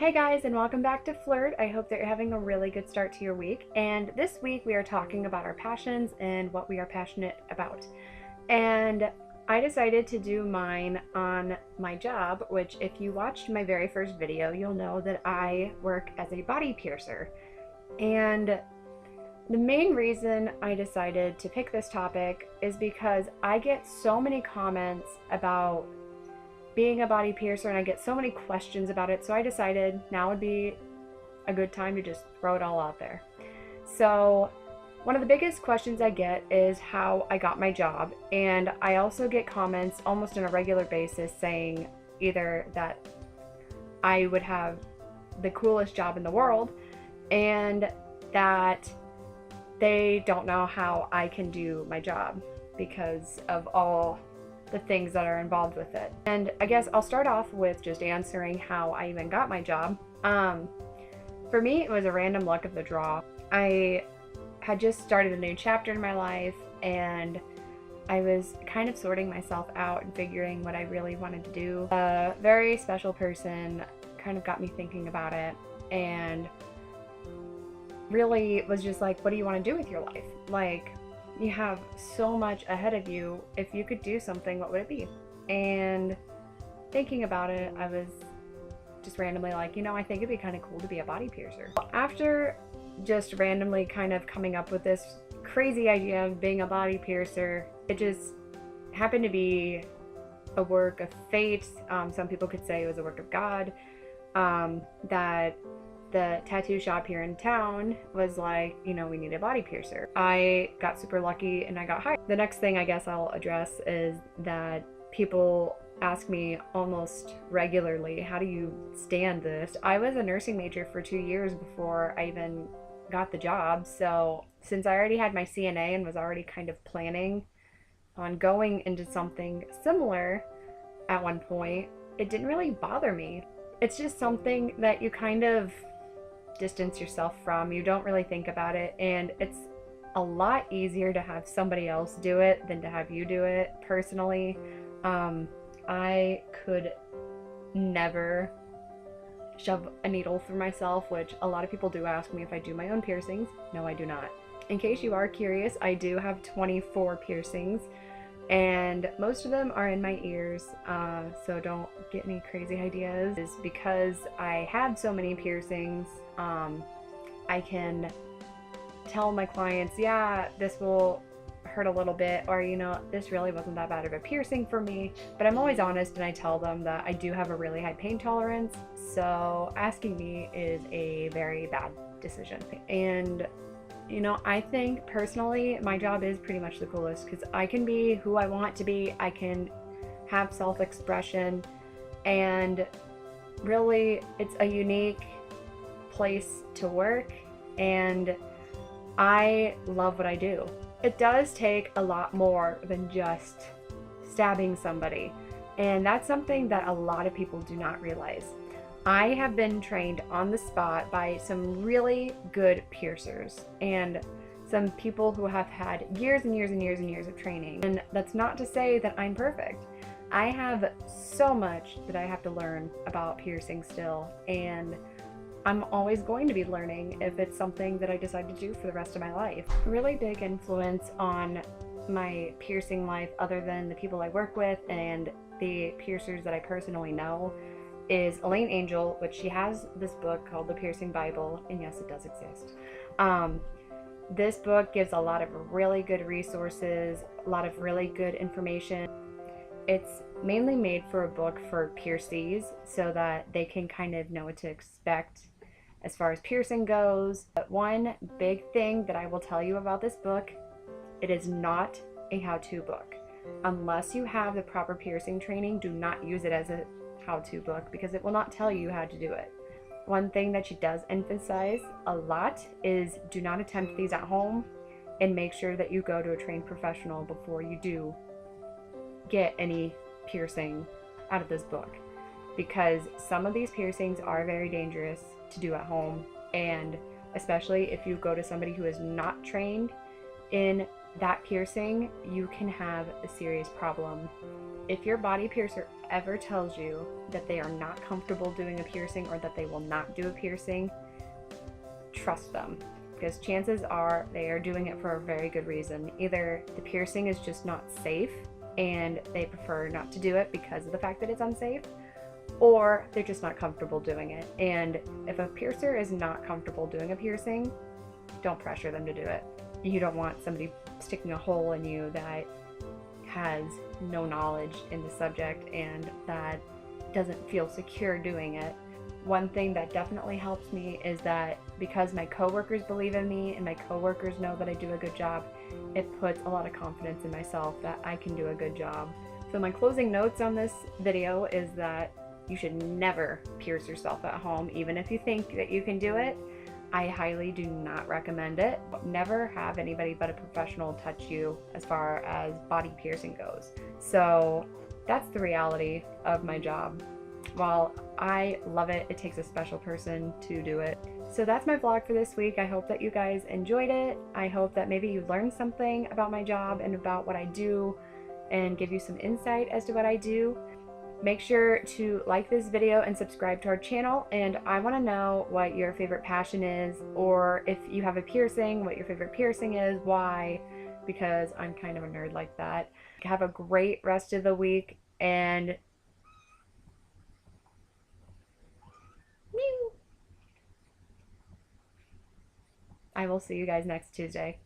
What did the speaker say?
Hey guys, and welcome back to Flurt. I hope that you're having a really good start to your week. And this week we are talking about our passions and what we are passionate about. And I decided to do mine on my job, which if you watched my very first video, you'll know that I work as a body piercer. And the main reason I decided to pick this topic is because I get so many comments about being a body piercer and I get so many questions about it, so I decided now would be a good time to just throw it all out there. So one of the biggest questions I get is how I got my job, and I also get comments almost on a regular basis saying either that I would have the coolest job in the world and that they don't know how I can do my job because of all the things that are involved with it. And I guess I'll start off with just answering how I even got my job. For me, it was a random luck of the draw. I had just started a new chapter in my life and I was kind of sorting myself out and figuring what I really wanted to do. A very special person kind of got me thinking about it and really was just like, what do you want to do with your life? Like, you have so much ahead of you. If you could do something, what would it be? And thinking about it, I was just randomly like, I think it'd be kind of cool to be a body piercer. After just randomly kind of coming up with this crazy idea of being a body piercer, it just happened to be a work of fate. Some people could say it was a work of God, that the tattoo shop here in town was like, we need a body piercer. I got super lucky and I got hired. The next thing I guess I'll address is that people ask me almost regularly, how do you stand this? I was a nursing major for 2 years before I even got the job. So since I already had my CNA and was already kind of planning on going into something similar at one point, it didn't really bother me. It's just something that you kind of distance yourself from. You don't really think about it, and it's a lot easier to have somebody else do it than to have you do it. Personally, I could never shove a needle through myself, which a lot of people do ask me if I do my own piercings. No, I do not. In case you are curious, I do have 24 piercings and most of them are in my ears, so don't get any crazy ideas. Is because I had so many piercings, I can tell my clients, yeah, this will hurt a little bit, or this really wasn't that bad of a piercing for me. But I'm always honest and I tell them that I do have a really high pain tolerance, so asking me is a very bad decision. And I think personally my job is pretty much the coolest because I can be who I want to be. I can have self-expression, and really it's a unique place to work, and I love what I do. It does take a lot more than just stabbing somebody, and that's something that a lot of people do not realize. I have been trained on the spot by some really good piercers and some people who have had years and years and years and years of training. And that's not to say that I'm perfect. I have so much that I have to learn about piercing still, and I'm always going to be learning if it's something that I decide to do for the rest of my life. A really big influence on my piercing life, other than the people I work with and the piercers that I personally know, is Elayne Angel, which she has this book called The Piercing Bible, and yes, it does exist. This book gives a lot of really good resources, a lot of really good information. It's mainly made for a book for piercees so that they can kind of know what to expect as far as piercing goes. But one big thing that I will tell you about this book, it is not a how-to book. Unless you have the proper piercing training, do not use it as a how-to book because it will not tell you how to do it. One thing that she does emphasize a lot is do not attempt these at home, and make sure that you go to a trained professional before you do get any piercing out of this book, because some of these piercings are very dangerous to do at home, and especially if you go to somebody who is not trained in that piercing, you can have a serious problem If your body piercer ever tells you that they are not comfortable doing a piercing or that they will not do a piercing, trust them, because chances are they are doing it for a very good reason. Either the piercing is just not safe and they prefer not to do it because of the fact that it's unsafe, or they're just not comfortable doing it. And if a piercer is not comfortable doing a piercing, don't pressure them to do it. You don't want somebody sticking a hole in you that has no knowledge in the subject and that doesn't feel secure doing it. One thing that definitely helps me is that because my coworkers believe in me and my coworkers know that I do a good job, it puts a lot of confidence in myself that I can do a good job. So my closing notes on this video is that you should never pierce yourself at home, even if you think that you can do it. I highly do not recommend it. Never have anybody but a professional touch you as far as body piercing goes. So that's the reality of my job. While I love it, it takes a special person to do it. So that's my vlog for this week. I hope that you guys enjoyed it. I hope that maybe you learned something about my job and about what I do and give you some insight as to what I do. Make sure to like this video and subscribe to our channel, and I want to know what your favorite passion is, or if you have a piercing, what your favorite piercing is, why, because I'm kind of a nerd like that. Have a great rest of the week, and I will see you guys next Tuesday.